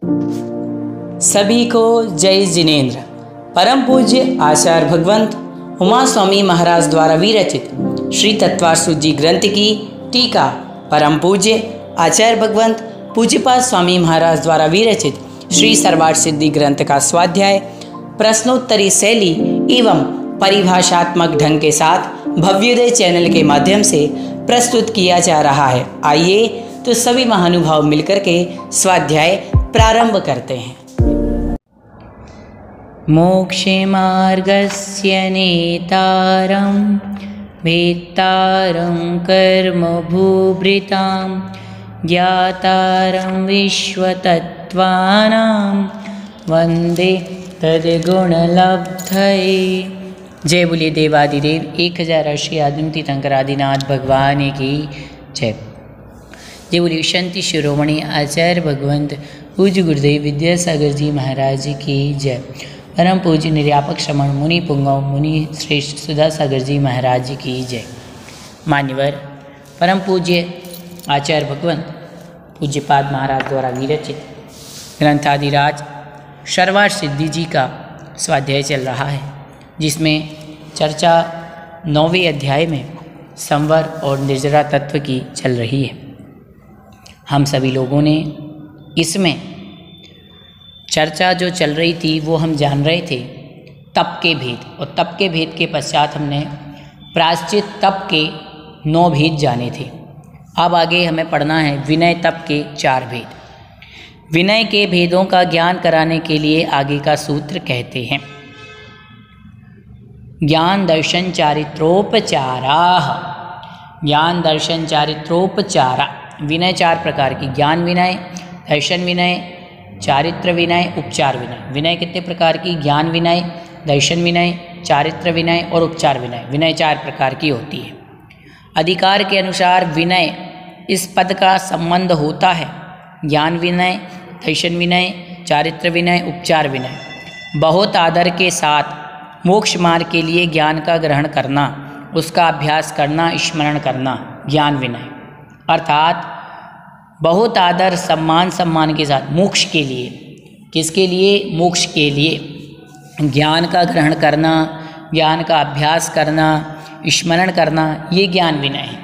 सभी को जय जिनेन्द्र। परम पूज्य आचार्य भगवंत उमा स्वामी महाराज द्वारा विरचित श्री तत्वासुद्धि ग्रंथ की टीका परम पूज्य आचार्य भगवंत पूज्यपाद स्वामी महाराज द्वारा विरचित श्री सर्वार्थ सिद्धि ग्रंथ का स्वाध्याय प्रश्नोत्तरी शैली एवं परिभाषात्मक ढंग के साथ भव्योदय चैनल के माध्यम से प्रस्तुत किया जा रहा है। आइए तो सभी महानुभाव मिलकर के स्वाध्याय प्रारंभ करते हैं। मोक्षे मार्गस्य नेतारं वेत्तारं कर्मभूभृतां ज्ञातारं विश्वतत्त्वानां वन्दे तद्गुणलब्धये। जय बोलिए देवादिदेव 1008 आदिमति शंकरादिनाथ भगवान की जय। जय बोलिए शांति शिरोमणि आचार्य भगवंत पूज्य गुरुदेव विद्यासागर जी महाराज की जय। परम पूज्य निर्यापक श्रमण मुनि पुंगव मुनि श्रेष्ठ सुधासागर जी महाराज की जय। मान्यवर परम पूज्य आचार्य भगवंत पूज्यपाद महाराज द्वारा विरचित ग्रंथादिराज सर्वार्थ सिद्धि जी का स्वाध्याय चल रहा है, जिसमें चर्चा 9वें अध्याय में संवर और निर्जरा तत्व की चल रही है। हम सभी लोगों ने इसमें चर्चा जो चल रही थी वो हम जान रहे थे तप के भेद, और तप के भेद के पश्चात हमने प्रायश्चित तप के 9 भेद जाने थे। अब आगे हमें पढ़ना है विनय तप के 4 भेद। विनय के भेदों का ज्ञान कराने के लिए आगे का सूत्र कहते हैं ज्ञान दर्शन चारित्रोपचारा। ज्ञान दर्शन चारित्रोपचारा। विनय 4 प्रकार की, ज्ञान विनय, दर्शन विनय, चारित्र विनय, उपचार विनय। विनय कितने प्रकार की? ज्ञान विनय, दर्शन विनय, चारित्र विनय और उपचार विनय। विनय 4 प्रकार की होती है। अधिकार के अनुसार विनय इस पद का संबंध होता है ज्ञान विनय, दर्शन विनय, चारित्र विनय, उपचार विनय। बहुत आदर के साथ मोक्ष मार्ग के लिए ज्ञान का ग्रहण करना, उसका अभ्यास करना, स्मरण करना, ज्ञान विनय। अर्थात बहुत आदर सम्मान के साथ मोक्ष के लिए, किसके लिए? मोक्ष के लिए ज्ञान का ग्रहण करना, ज्ञान का अभ्यास करना, स्मरण करना, ये ज्ञान विनय है।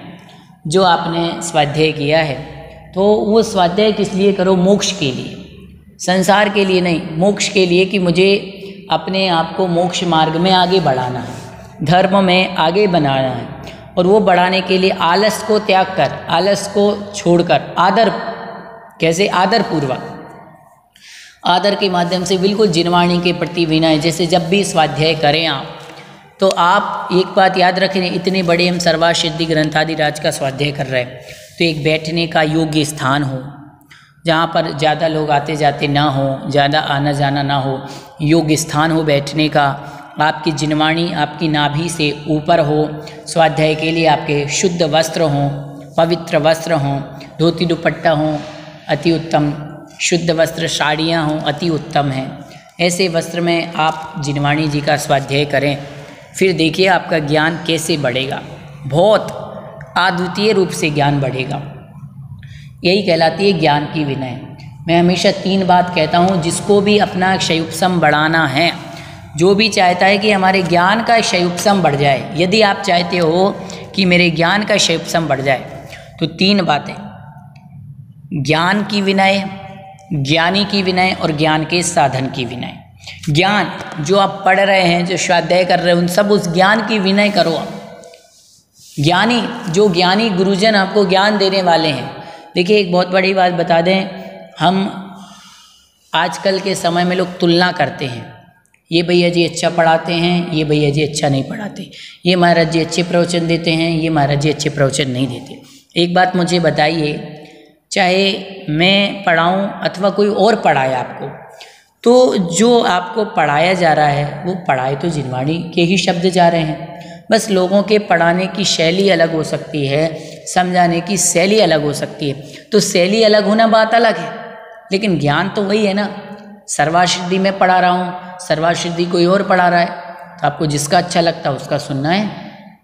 जो आपने स्वाध्याय किया है तो वो स्वाध्याय किस लिए करो? मोक्ष के लिए, संसार के लिए नहीं, मोक्ष के लिए कि मुझे अपने आप को मोक्ष मार्ग में आगे बढ़ाना है, धर्म में आगे बनाना है। और वो बढ़ाने के लिए आलस को त्याग कर, आलस को छोड़कर आदर, कैसे? आदर पूर्वक, आदर के माध्यम से बिल्कुल जिनवाणी के प्रति विनय। जैसे जब भी स्वाध्याय करें आप, तो आप एक बात याद रखें, इतने बड़े हम सर्वार्थ सिद्धि ग्रंथादिराज का स्वाध्याय कर रहे हैं तो एक बैठने का योग्य स्थान हो, जहाँ पर ज़्यादा लोग आते जाते ना हो, ज़्यादा आना जाना ना हो, योग्य स्थान हो बैठने का। आपकी जिनवाणी आपकी नाभि से ऊपर हो, स्वाध्याय के लिए आपके शुद्ध वस्त्र हों, पवित्र वस्त्र हों, धोती दुपट्टा हों, अति उत्तम, शुद्ध वस्त्र साड़ियाँ हों, अति उत्तम हैं। ऐसे वस्त्र में आप जिनवाणी जी का स्वाध्याय करें, फिर देखिए आपका ज्ञान कैसे बढ़ेगा, बहुत अद्वितीय रूप से ज्ञान बढ़ेगा। यही कहलाती है ज्ञान की विनय। मैं हमेशा 3 बात कहता हूँ, जिसको भी अपना क्षयोपशम बढ़ाना है, जो भी चाहता है कि हमारे ज्ञान का क्षयोपशम बढ़ जाए, यदि आप चाहते हो कि मेरे ज्ञान का क्षयोपशम बढ़ जाए, तो 3 बातें, ज्ञान की विनय, ज्ञानी की विनय और ज्ञान के साधन की विनय। ज्ञान जो आप पढ़ रहे हैं, जो स्वाध्याय कर रहे हैं, उन सब उस ज्ञान की विनय करो आप। ज्ञानी, जो ज्ञानी गुरुजन आपको ज्ञान देने वाले हैं। देखिए एक बहुत बड़ी बात बता दें, हम आजकल के समय में लोग तुलना करते हैं, ये भैया जी अच्छा पढ़ाते हैं, ये भैया जी अच्छा नहीं पढ़ाते, ये महाराज जी अच्छे प्रवचन देते हैं, ये महाराज जी अच्छे प्रवचन नहीं देते। एक बात मुझे बताइए, चाहे मैं पढ़ाऊँ अथवा कोई और पढ़ाए आपको, तो जो आपको पढ़ाया जा रहा है वो पढ़ाए तो जिनवाणी के ही शब्द जा रहे हैं। बस लोगों के पढ़ाने की शैली अलग हो सकती है, समझाने की शैली अलग हो सकती है, तो शैली अलग होना बात अलग है, लेकिन ज्ञान तो वही है ना। सर्वार्थ सिद्धि में पढ़ा रहा हूँ, सर्वार्थ सिद्धि कोई और पढ़ा रहा है, तो आपको जिसका अच्छा लगता है उसका सुनना है,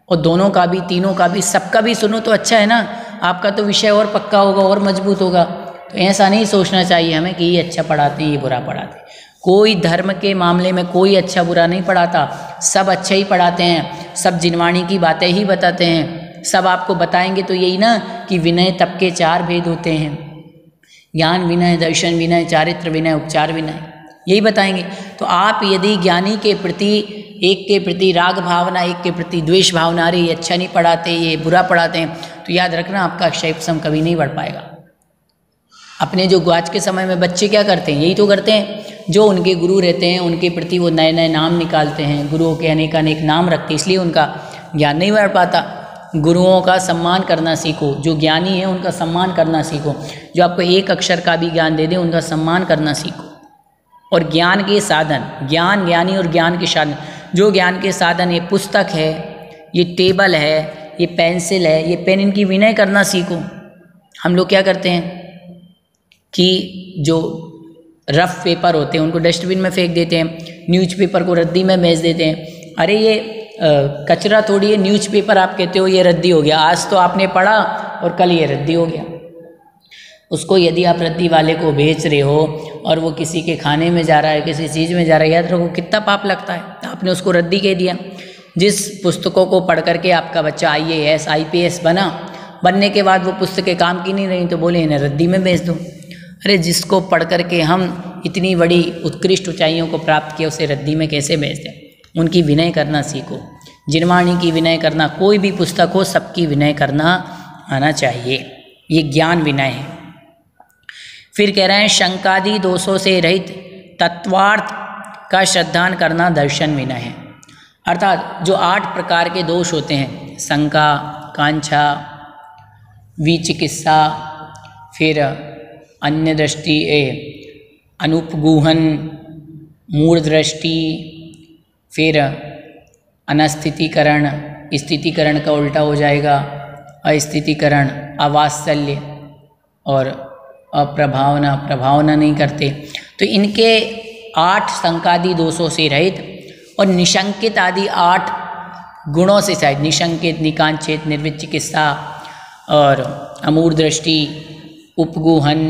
और दोनों का भी, तीनों का भी, सबका भी सुनो तो अच्छा है ना। आपका तो विषय और पक्का होगा और मजबूत होगा। तो तो ऐसा नहीं सोचना चाहिए हमें कि ये अच्छा पढ़ाते हैं, ये बुरा पढ़ाते हैं। कोई धर्म के मामले में कोई अच्छा बुरा नहीं पढ़ाता, सब अच्छा ही पढ़ाते हैं, सब जिनवाणी की बातें ही बताते हैं। सब आपको बताएंगे तो यही ना कि विनय तप के 4 भेद होते हैं, ज्ञान विनय, दर्शन विनय, चारित्र विनय, उपचार विनय, यही बताएंगे। तो आप यदि ज्ञानी के प्रति, एक के प्रति राग भावना, एक के प्रति द्वेष भावना, अरे ये अच्छा नहीं पढ़ाते, ये बुरा पढ़ाते हैं, तो याद रखना आपका शैवसम कभी नहीं बढ़ पाएगा। अपने जो आज के समय में बच्चे क्या करते हैं, यही तो करते हैं, जो उनके गुरु रहते हैं उनके प्रति वो नए नए नाम निकालते हैं, गुरुओं के अनेक अनेक नाम रखते हैं, इसलिए उनका ज्ञान नहीं बढ़ पाता। गुरुओं का सम्मान करना सीखो, जो ज्ञानी है उनका सम्मान करना सीखो, जो आपको एक अक्षर का भी ज्ञान दे दे उनका सम्मान करना सीखो। और ज्ञान के साधन, ज्ञान, ज्ञानी और ज्ञान के साधन, जो ज्ञान के साधन, ये पुस्तक है, ये टेबल है, ये पेंसिल है, ये पेन, इनकी विनय करना सीखो। हम लोग क्या करते हैं कि जो रफ पेपर होते हैं उनको डस्टबिन में फेंक देते हैं, न्यूज़पेपर को रद्दी में भेज देते हैं। अरे ये कचरा थोड़ी है, न्यूज़पेपर आप कहते हो ये रद्दी हो गया, आज तो आपने पढ़ा और कल ये रद्दी हो गया। उसको यदि आप रद्दी वाले को बेच रहे हो और वो किसी के खाने में जा रहा है, किसी चीज़ में जा रहा है, याद रखो कितना पाप लगता है, आपने उसको रद्दी कह दिया। जिस पुस्तकों को पढ़ करके आपका बच्चा IAS IPS बनने के बाद वो पुस्तकें काम की नहीं रही तो बोले इन्हें रद्दी में बेच दो। अरे जिसको पढ़ करके हम इतनी बड़ी उत्कृष्ट ऊंचाइयों को प्राप्त किया उसे रद्दी में कैसे बेच दें। उनकी विनय करना सीखो, जिनवाणी की विनय करना, कोई भी पुस्तक हो सबकी विनय करना आना चाहिए, ये ज्ञान विनय है। फिर कह रहे हैं शंकादि दोषों से रहित तत्वार्थ का श्रद्धान करना दर्शन विनय है। अर्थात जो 8 प्रकार के दोष होते हैं, शंका, कांक्षा, विचिकित्सा, फिर अन्य दृष्टि, अनुपगूहन, मूढ़ दृष्टि, फिर अनस्थितिकरण, स्थितिकरण का उल्टा हो जाएगा अस्थितिकरण, अवात्सल्य और अप्रभावना, प्रभावना नहीं करते। तो इनके 8 शंकादि दोषों से रहित और निशंकित आदि 8 गुणों से शायद, निशंकित, निकांचित, निर्विचिकित्सा और अमूढ़ दृष्टि, उपगूहन,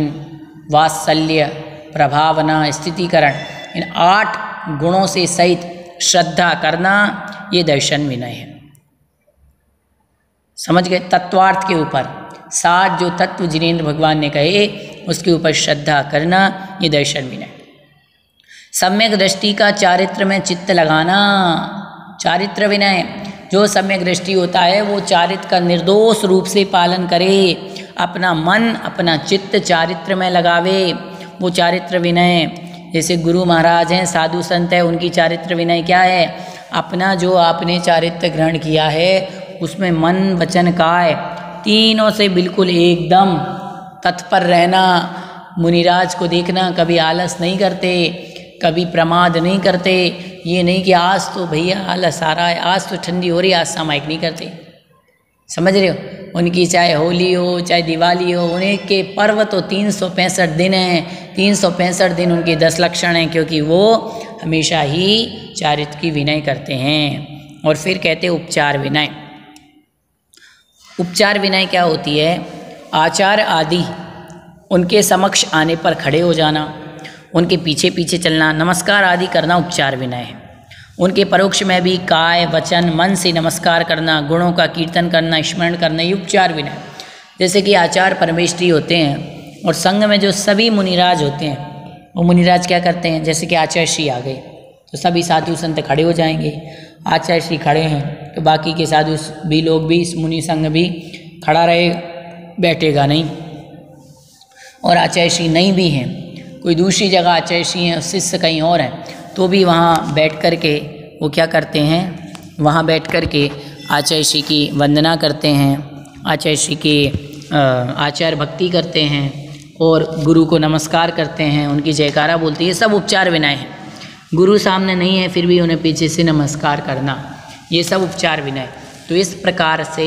वात्सल्य, प्रभावना, स्थितिकरण, इन 8 गुणों से सहित श्रद्धा करना ये दर्शन विनय है। समझ गए? तत्वार्थ के ऊपर 7 जो तत्व जिनेंद्र भगवान ने कहे उसके ऊपर श्रद्धा करना ये दर्शन विनय। सम्यक दृष्टि का चारित्र में चित्त लगाना, चारित्र विनय। जो सम्यक दृष्टि होता है वो चारित्र का निर्दोष रूप से पालन करे, अपना मन अपना चित्त चारित्र में लगावे, वो चारित्र विनय। जैसे गुरु महाराज हैं, साधु संत है, उनकी चारित्र विनय क्या है? अपना जो आपने चारित्र ग्रहण किया है उसमें मन वचन काय तीनों से बिल्कुल एकदम तत्पर रहना। मुनिराज को देखना, कभी आलस नहीं करते, कभी प्रमाद नहीं करते। ये नहीं कि आज तो भैया आलस आ रहा है, आज तो ठंडी हो रही है, आज सामायिक नहीं करते। समझ रहे हो? उनकी चाहे होली हो चाहे दिवाली हो, उन्हें के पर्व तो 365 दिन हैं। 365 दिन उनके 10 लक्षण हैं, क्योंकि वो हमेशा ही चारित्र की विनय करते हैं। और फिर कहते हैं उपचार विनय। उपचार विनय क्या होती है? आचार आदि उनके समक्ष आने पर खड़े हो जाना, उनके पीछे पीछे चलना, नमस्कार आदि करना उपचार विनय है। उनके परोक्ष में भी काय वचन मन से नमस्कार करना, गुणों का कीर्तन करना, स्मरण करना, ये उपचार विनय। जैसे कि आचार्य परमेष्ठी होते हैं और संघ में जो सभी मुनिराज होते हैं वो मुनिराज क्या करते हैं? जैसे कि आचार्य श्री आ गए तो सभी साधु संत खड़े हो जाएंगे। आचार्य श्री खड़े हैं तो बाकी के साधु भी लोग भी, मुनि संघ भी खड़ा रहे, बैठेगा नहीं। और आचार्य श्री नहीं भी हैं, कोई दूसरी जगह आचार्य श्री हैं, शिष्य कहीं और हैं, तो भी वहाँ बैठ कर के वो क्या करते हैं? वहाँ बैठ कर के आचार्य श्री की वंदना करते हैं, आचार्य श्री की आचार भक्ति करते हैं और गुरु को नमस्कार करते हैं, उनकी जयकारा बोलते हैं। ये सब उपचार विनय है। गुरु सामने नहीं है फिर भी उन्हें पीछे से नमस्कार करना, ये सब उपचार विनय। तो इस प्रकार से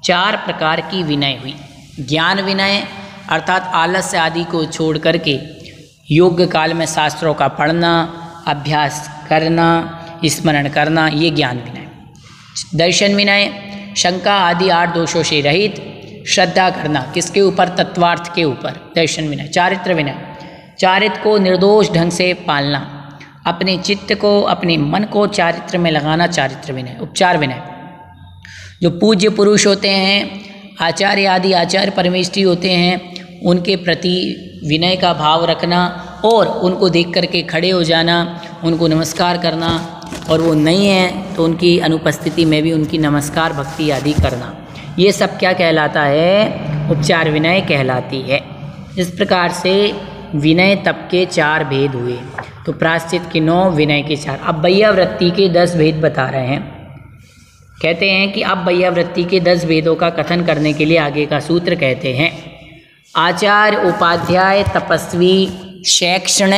4 प्रकार की विनय हुई। ज्ञान विनय अर्थात आलस्य आदि को छोड़ करके योग्य काल में शास्त्रों का पढ़ना, अभ्यास करना, स्मरण करना, ये ज्ञान विनय। दर्शन विनय शंका आदि 8 दोषों से रहित श्रद्धा करना, किसके ऊपर? तत्वार्थ के ऊपर। दर्शन विनय। चारित्र विनय, चारित्र को निर्दोष ढंग से पालना, अपने चित्त को, अपने मन को चारित्र में लगाना, चारित्र विनय। उपचार विनय, जो पूज्य पुरुष होते हैं, आचार्य आदि आचार्य परमेष्ठी होते हैं, उनके प्रति विनय का भाव रखना और उनको देख करके खड़े हो जाना, उनको नमस्कार करना, और वो नहीं है तो उनकी अनुपस्थिति में भी उनकी नमस्कार भक्ति आदि करना। ये सब क्या कहलाता है? उपचार विनय कहलाती है। इस प्रकार से विनय तप के 4 भेद हुए। तो प्रायश्चित के 9, विनय के 4। अब वैयावृत्ति के 10 भेद बता रहे हैं। कहते हैं कि अब वैयावृत्ति के 10 भेदों का कथन करने के लिए आगे का सूत्र कहते हैं। आचार्य, उपाध्याय, तपस्वी, शैक्षण,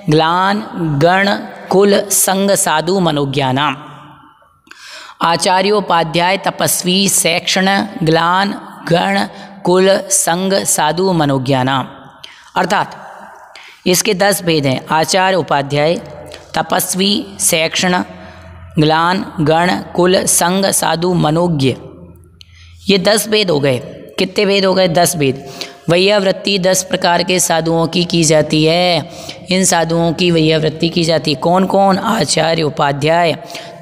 ग्लान, गण, कुल, संग, साधु, मनोज्ञानाम। आचार्योपाध्याय, तपस्वी, शैक्षण, ग्लान, गण, कुल, संग, साधु, मनोज्ञानाम। अर्थात इसके 10 भेद हैं। आचार्य, उपाध्याय, तपस्वी, शैक्षण, ग्लान, गण, कुल, संग, साधु, मनोज्ञ। ये 10 भेद हो गए। कितने भेद हो गए? 10 भेद। वैयावृत्ति 10 प्रकार के साधुओं की जाती है। इन साधुओं की वैयावृत्ति की जाती है। कौन कौन? आचार्य, उपाध्याय,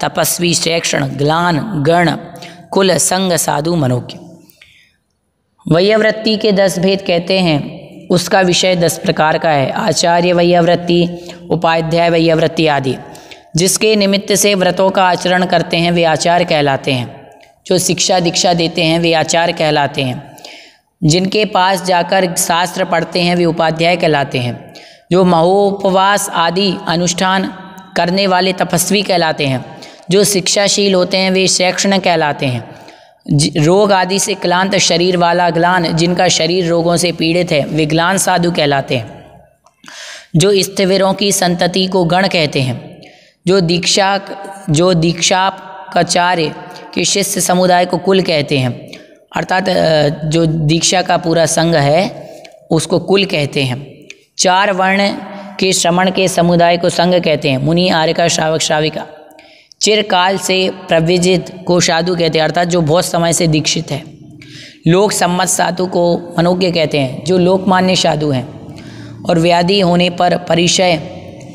तपस्वी, शैक्षण, ग्लान, गण, कुल, संग, साधु, मनोज्ञ। वैयावृत्ति के 10 भेद कहते हैं, उसका विषय 10 प्रकार का है। आचार्य वैयावृत्ति, उपाध्याय वैयावृत्ति आदि। जिसके निमित्त से व्रतों का आचरण करते हैं वे आचार्य कहलाते हैं। जो शिक्षा दीक्षा देते हैं वे आचार्य कहलाते हैं। जिनके पास जाकर शास्त्र पढ़ते हैं वे उपाध्याय कहलाते हैं। जो महोपवास आदि अनुष्ठान करने वाले तपस्वी कहलाते हैं। जो शिक्षाशील होते हैं वे शैक्षण कहलाते हैं। रोग आदि से क्लांत शरीर वाला ग्लान, जिनका शरीर रोगों से पीड़ित है, वे ग्लान साधु कहलाते हैं। जो स्थविरों की संतति को गण कहते हैं। जो दीक्षापचार्य के शिष्य समुदाय को कुल कहते हैं। अर्थात जो दीक्षा का पूरा संघ है उसको कुल कहते हैं। 4 वर्ण के श्रमण के समुदाय को संघ कहते हैं। मुनि, आर्यका, श्रावक, श्राविका। चिरकाल से प्रविजित को साधु कहते हैं, अर्थात जो बहुत समय से दीक्षित है। लोक सम्मत साधु को मनोज्ञ कहते हैं, जो लोकमान्य साधु हैं। और व्याधि होने पर, परिचय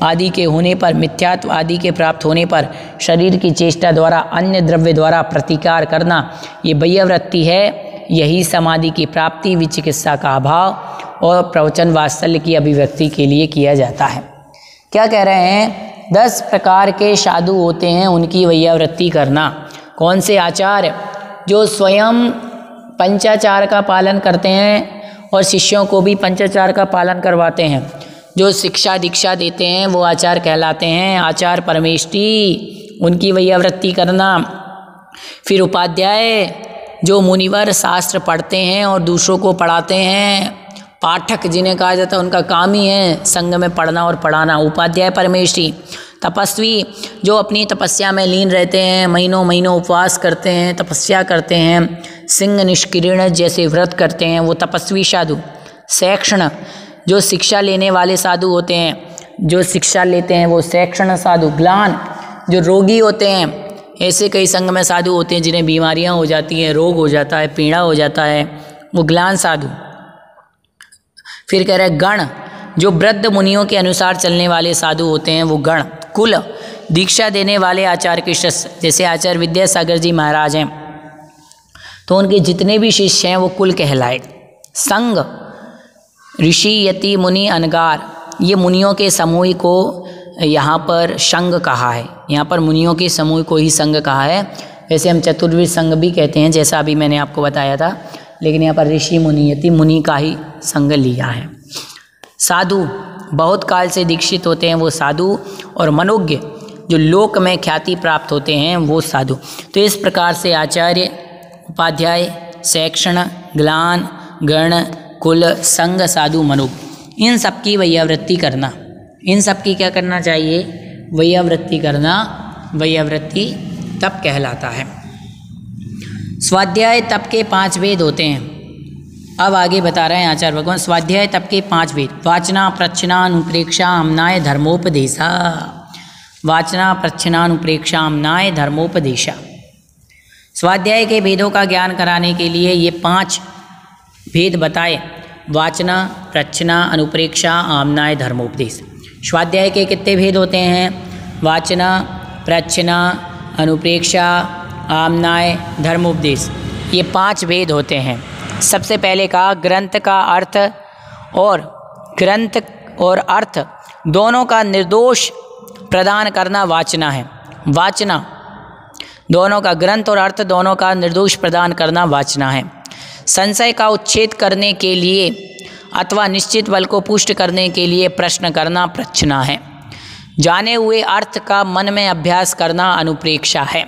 आदि के होने पर, मिथ्यात्व आदि के प्राप्त होने पर शरीर की चेष्टा द्वारा, अन्य द्रव्य द्वारा प्रतिकार करना, ये वैयावृत्ति है। यही समाधि की प्राप्ति, विचिकित्सा का अभाव और प्रवचन वात्सल्य की अभिव्यक्ति के लिए किया जाता है। क्या कह रहे हैं? 10 प्रकार के साधु होते हैं, उनकी वैयावृत्ति करना। कौन से? आचार्य, जो स्वयं पंचाचार का पालन करते हैं और शिष्यों को भी पंचाचार का पालन करवाते हैं। जो शिक्षा दीक्षा देते हैं वो आचार्य कहलाते हैं, आचार्य परमेष्ठी, उनकी वैयावृत्ति करना। फिर उपाध्याय, जो मुनिवर शास्त्र पढ़ते हैं और दूसरों को पढ़ाते हैं। पाठक जिन्हें कहा जाता है, उनका काम ही है संघ में पढ़ना और पढ़ाना, उपाध्याय परमेष्ठी। तपस्वी, जो अपनी तपस्या में लीन रहते हैं, महीनों महीनों उपवास करते हैं, तपस्या करते हैं, सिंह निष्किरण जैसे व्रत करते हैं, वो तपस्वी साधु। शैक्षण, जो शिक्षा लेने वाले साधु होते हैं, जो शिक्षा लेते हैं वो शैक्षण साधु। ग्लान, जो रोगी होते हैं, ऐसे कई संघ में साधु होते हैं जिन्हें बीमारियां हो जाती हैं, रोग हो जाता है, पीड़ा हो जाता है, वो ग्लान साधु। फिर कह रहे गण, जो वृद्ध मुनियों के अनुसार चलने वाले साधु होते हैं वो गण। कुल, दीक्षा देने वाले आचार्य के शिष्य, जैसे आचार्य विद्यासागर जी महाराज हैं तो उनके जितने भी शिष्य हैं वो कुल कहलाए। संघ, ऋषि, यति, मुनि, अनगार, ये मुनियों के समूह को यहाँ पर संघ कहा है। यहाँ पर मुनियों के समूह को ही संघ कहा है। वैसे हम चतुर्विध संघ भी कहते हैं, जैसा अभी मैंने आपको बताया था, लेकिन यहाँ पर ऋषि, मुनि, यति, मुनि का ही संघ लिया है। साधु, बहुत काल से दीक्षित होते हैं वो साधु। और मनोज्ञ, जो लोक में ख्याति प्राप्त होते हैं वो साधु। तो इस प्रकार से आचार्य, उपाध्याय, शैक्षण, ग्लान, गण, कुल, संग, साधु, मनोज्ञ, इन सब की वैयावृत्ति करना। इन सब की क्या करना चाहिए? वैयावृत्ति करना। वैयावृत्ति तप कहलाता है। स्वाध्याय तप के 5 भेद होते हैं। अब आगे बता रहे हैं आचार्य भगवान, स्वाध्याय तप के 5 भेद। वाचना, प्रच्छना, अनुप्रेक्षा, आम्नाय, धर्मोपदेशा। वाचना, प्रच्छना, अनुप्रेक्षा, आम्नाय, धर्मोपदेशा। स्वाध्याय के भेदों का ज्ञान कराने के लिए ये 5 भेद बताए। वाचना, प्रच्छना, अनुप्रेक्षा, आमनाय, धर्मोपदेश। स्वाध्याय के कितने भेद होते हैं? वाचना, प्रच्छना, अनुप्रेक्षा, आमनाय, धर्मोपदेश, ये 5 भेद होते हैं। सबसे पहले कहा ग्रंथ का अर्थ और ग्रंथ और अर्थ दोनों का निर्दोष प्रदान करना वाचना है। वाचना दोनों का, ग्रंथ और अर्थ दोनों का निर्दोष प्रदान करना वाचना है। संशय का उच्छेद करने के लिए अथवा निश्चित बल को पुष्ट करने के लिए प्रश्न करना प्रच्छना है। जाने हुए अर्थ का मन में अभ्यास करना अनुप्रेक्षा है।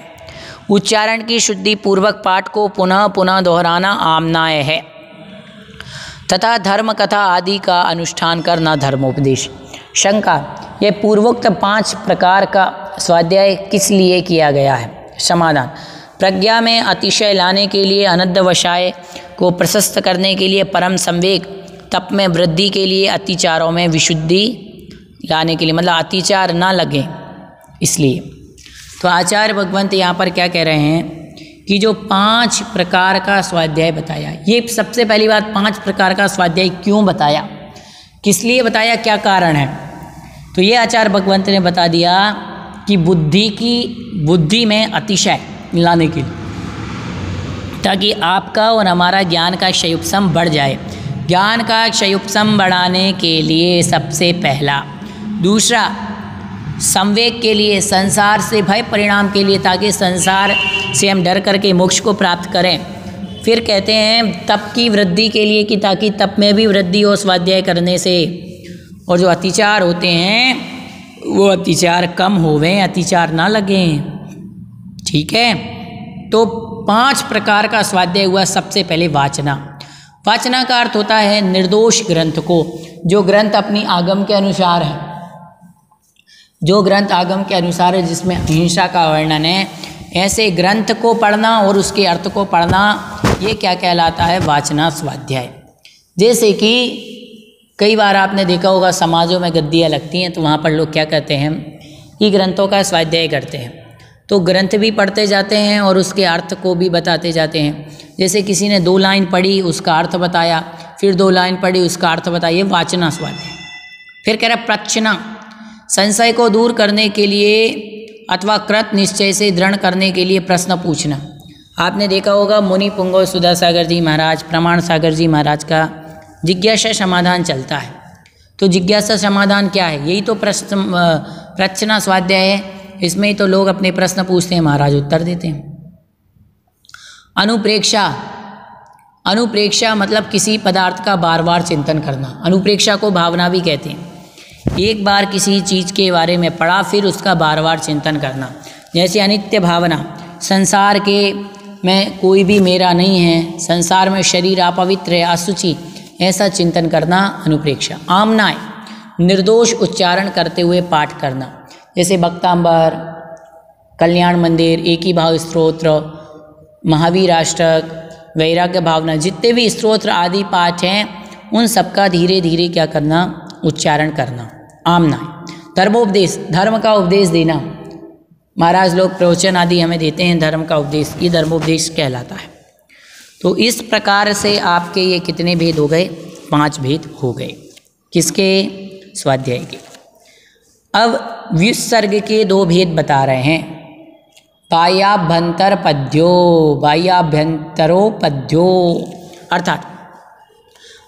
उच्चारण की शुद्धि पूर्वक पाठ को पुनः पुनः दोहराना आमनाय है तथा धर्म कथा आदि का अनुष्ठान करना धर्मोपदेश। शंका, यह पूर्वोक्त 5 प्रकार का स्वाध्याय किस लिए किया गया है? समाधान, प्रज्ञा में अतिशय लाने के लिए, अनद्धवशाय को प्रशस्त करने के लिए, परम संवेग, तप में वृद्धि के लिए, अतिचारों में विशुद्धि लाने के लिए, मतलब अतिचार ना लगे इसलिए। तो आचार्य भगवंत यहाँ पर क्या कह रहे हैं कि जो 5 प्रकार का स्वाध्याय बताया, ये सबसे पहली बात 5 प्रकार का स्वाध्याय क्यों बताया, किस लिए बताया, क्या कारण है? तो ये आचार्य भगवंत ने बता दिया कि बुद्धि में अतिशय लाने के लिए, ताकि आपका और हमारा ज्ञान का क्षयोपशम बढ़ जाए। ज्ञान का क्षयोपशम बढ़ाने के लिए सबसे पहला। दूसरा, संवेग के लिए, संसार से भय परिणाम के लिए, ताकि संसार से हम डर करके मोक्ष को प्राप्त करें। फिर कहते हैं तप की वृद्धि के लिए, कि ताकि तप में भी वृद्धि हो स्वाध्याय करने से, और जो अतिचार होते हैं वो अतिचार कम होवें, अतिचार ना लगें। ठीक है, तो 5 प्रकार का स्वाध्याय हुआ। सबसे पहले वाचना। वाचना का अर्थ होता है निर्दोष ग्रंथ को, जो ग्रंथ अपनी आगम के अनुसार है, जो ग्रंथ आगम के अनुसार है, जिसमें अहिंसा का वर्णन है, ऐसे ग्रंथ को पढ़ना और उसके अर्थ को पढ़ना, ये क्या कहलाता है? वाचना स्वाध्याय। जैसे कि कई बार आपने देखा होगा समाजों में गद्दियाँ लगती हैं, तो वहाँ पर लोग क्या करते हैं कि ग्रंथों का स्वाध्याय करते हैं। तो ग्रंथ भी पढ़ते जाते हैं और उसके अर्थ को भी बताते जाते हैं। जैसे किसी ने 2 लाइन पढ़ी, उसका अर्थ बताया, फिर 2 लाइन पढ़ी, उसका अर्थ बताइए, वाचना स्वाध्याय। फिर कह रहा प्रच्छना, संशय को दूर करने के लिए अथवा कृत निश्चय से दृढ़ करने के लिए प्रश्न पूछना। आपने देखा होगा मुनि पुंगव सुधा सागर जी महाराज, प्रमाण सागर जी महाराज का जिज्ञासा समाधान चलता है। तो जिज्ञासा समाधान क्या है? यही तो प्रच्छना स्वाध्याय है। इसमें ही तो लोग अपने प्रश्न पूछते हैं, महाराज उत्तर देते हैं। अनुप्रेक्षा, अनुप्रेक्षा मतलब किसी पदार्थ का बार बार चिंतन करना। अनुप्रेक्षा को भावना भी कहते हैं। एक बार किसी चीज़ के बारे में पढ़ा, फिर उसका बार बार चिंतन करना। जैसे अनित्य भावना, संसार के में कोई भी मेरा नहीं है, संसार में शरीर अपवित्र है, अशुचि, ऐसा चिंतन करना अनुप्रेक्षा। आमनाय, निर्दोष उच्चारण करते हुए पाठ करना। जैसे भक्तांबर, कल्याण मंदिर, एक ही भाव स्तोत्र, महावीर अष्टक, वैराग्य भावना, जितने भी स्तोत्र आदि पाठ हैं, उन सबका धीरे धीरे क्या करना? उच्चारण करना। आमनाय। धर्मोपदेश, धर्म का उपदेश देना। महाराज लोग प्रवचन आदि हमें देते हैं धर्म का उपदेश, ये धर्मोपदेश कहलाता है। तो इस प्रकार से आपके ये कितने भेद हो गए? 5 भेद हो गए। किसके? स्वाध्याय के। अब विसर्ग के 2 भेद बता रहे हैं। बाह्याभ्यंतर पद्यो, बाह्याभ्यंतरो पद्यो, अर्थात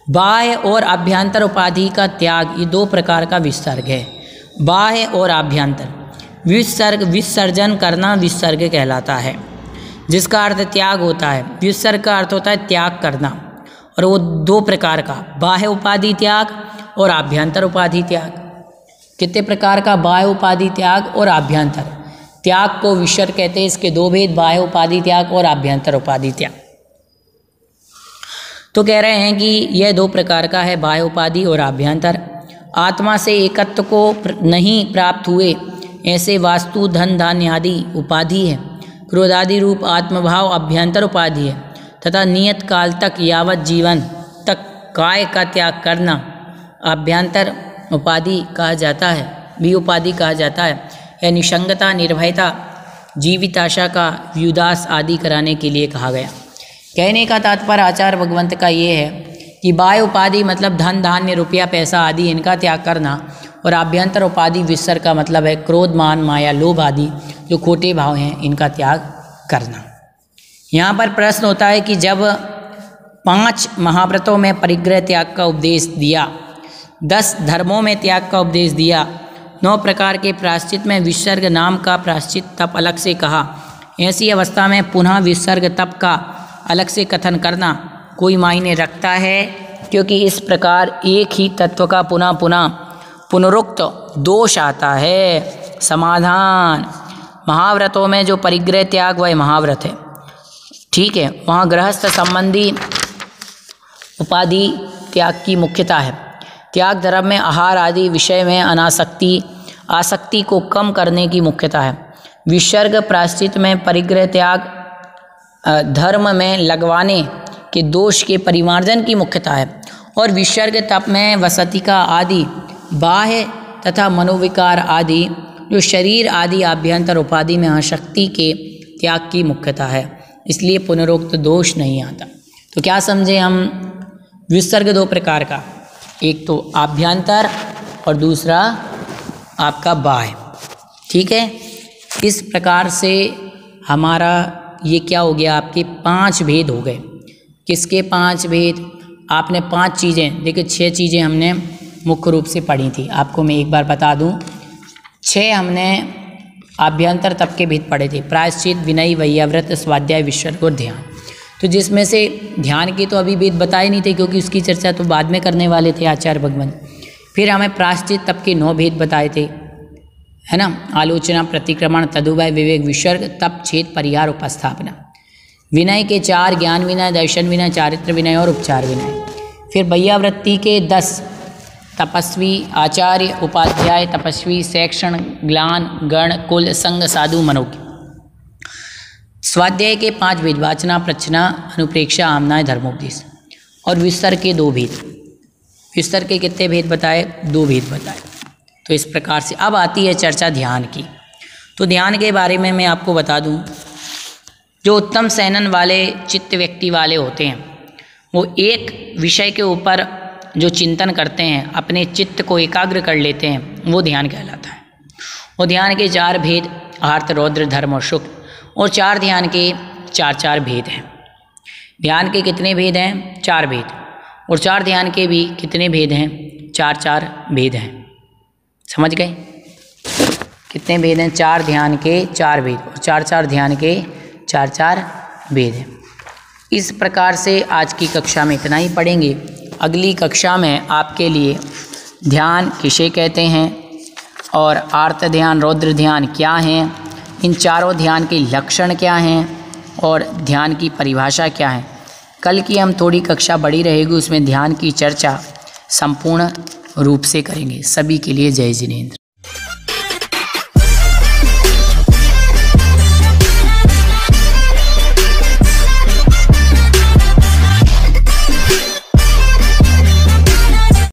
बाह्य और आभ्यंतर उपाधि का त्याग, ये 2 प्रकार का विसर्ग है। बाह्य और आभ्यंतर। विसर्ग, विसर्जन करना विसर्ग कहलाता है, जिसका अर्थ त्याग होता है। विसर्ग का अर्थ होता है त्याग करना, और वो 2 प्रकार का, बाह्य उपाधि त्याग और आभ्यंतर उपाधि त्याग। कितने प्रकार का? बाह्य उपाधि त्याग और आभ्यंतर। त्याग को विसर्ग कहते हैं। इसके 2 भेद, बाह्य उपाधि त्याग और आभ्यंतर उपाधि त्याग। तो कह रहे हैं कि यह 2 प्रकार का है, बाह्य उपाधि और आभ्यंतर। आत्मा से एकत्व को नहीं प्राप्त हुए ऐसे वास्तु, धन, धान्य आदि उपाधि है। क्रोधादि रूप आत्मभाव अभ्यंतर उपाधि है, तथा नियत काल तक, यावत जीवन तक काय का त्याग करना आभ्यंतर उपाधि कहा जाता है, भी उपाधि कहा जाता है। यह निसंगता, निर्भयता, जीविताशा का व्युदास आदि कराने के लिए कहा गया। कहने का तात्पर्य आचार्य भगवंत का ये है कि बाह्य उपाधि मतलब धन धान्य रुपया पैसा आदि इनका त्याग करना, और आभ्यंतर उपाधि विसर्ग का मतलब है क्रोध मान माया लोभ आदि जो खोटे भाव हैं इनका त्याग करना। यहाँ पर प्रश्न होता है कि जब 5 महाव्रतों में परिग्रह त्याग का उपदेश दिया, 10 धर्मों में त्याग का उपदेश दिया, 9 प्रकार के प्रायश्चित में विसर्ग नाम का प्रायश्चित तप अलग से कहा, ऐसी अवस्था में पुनः विसर्ग तप का अलग से कथन करना कोई मायने रखता है? क्योंकि इस प्रकार एक ही तत्व का पुनः पुनः पुनरुक्त दोष आता है। समाधान, महाव्रतों में जो परिग्रह त्याग वह महाव्रत है, ठीक है, वहाँ गृहस्थ संबंधी उपाधि त्याग की मुख्यता है। त्याग धर्म में आहार आदि विषय में अनासक्ति आसक्ति को कम करने की मुख्यता है। विसर्ग प्रायश्चित में परिग्रह त्याग धर्म में लगवाने के दोष के परिमार्जन की मुख्यता है, और विसर्ग तप में वसतिका आदि बाह्य तथा मनोविकार आदि जो शरीर आदि आभ्यंतर उपाधि में आसक्ति के त्याग की मुख्यता है, इसलिए पुनरोक्त दोष नहीं आता। तो क्या समझे हम? विसर्ग 2 प्रकार का, एक तो आभ्यंतर और दूसरा आपका बाह्य, ठीक है। इस प्रकार से हमारा ये क्या हो गया, आपके 5 भेद हो गए। किसके 5 भेद? आपने 5 चीज़ें, देखिए 6 चीज़ें हमने मुख्य रूप से पढ़ी थी। आपको मैं एक बार बता दूं, 6 हमने आभ्यंतर तप के भेद पढ़े थे, प्रायश्चित, विनय, वैयाव्रत, स्वाध्याय, विसर्ग और ध्यान। तो जिसमें से ध्यान के तो अभी भेद बताए नहीं थे, क्योंकि उसकी चर्चा तो बाद में करने वाले थे आचार्य भगवंत। फिर हमें प्रायश्चित तप के 9 भेद बताए थे, है ना, आलोचना, प्रतिक्रमण, तदुभय, विवेक, विसर्ग, तप, छेद, परिहार, उपस्थापना। विनय के 4, ज्ञान विनय, दर्शन विनय, चारित्र विनय और उपचार विनय। फिर वैयावृत्ति के 10, तपस्वी, आचार्य, उपाध्याय, तपस्वी, शैक्षण, ज्ञान, गण, कुल, संग, साधु, मनोज्ञ। स्वाध्याय के 5 भेद, वाचना, प्रचना, अनुप्रेक्षा, आमनाय, धर्मोपदेश। और विसर्ग के 2 भेद। विसर्ग के कितने भेद बताए? 2 भेद बताए। तो इस प्रकार से अब आती है चर्चा ध्यान की। तो ध्यान के बारे में मैं आपको बता दूं, जो उत्तम सैनन वाले चित्त व्यक्ति वाले होते हैं, वो एक विषय के ऊपर जो चिंतन करते हैं, अपने चित्त को एकाग्र कर लेते हैं, वो ध्यान कहलाता है। वो ध्यान के 4 भेद, आर्त, रौद्र, धर्म और शुक्र, और 4 ध्यान के 4 भेद हैं। ध्यान के कितने भेद हैं? 4 भेद। और 4 ध्यान के भी कितने भेद हैं? 4 भेद हैं। समझ गए? कितने भेद हैं? 4 ध्यान के 4 भेद, और 4 ध्यान के 4 भेद हैं। इस प्रकार से आज की कक्षा में इतना ही पढ़ेंगे। अगली कक्षा में आपके लिए ध्यान किसे कहते हैं और आर्त ध्यान, रौद्र ध्यान क्या हैं, इन चारों ध्यान के लक्षण क्या हैं और ध्यान की परिभाषा क्या है। कल की हम थोड़ी कक्षा बड़ी रहेगी, उसमें ध्यान की चर्चा संपूर्ण रूप से करेंगे। सभी के लिए जय जिनेंद्र।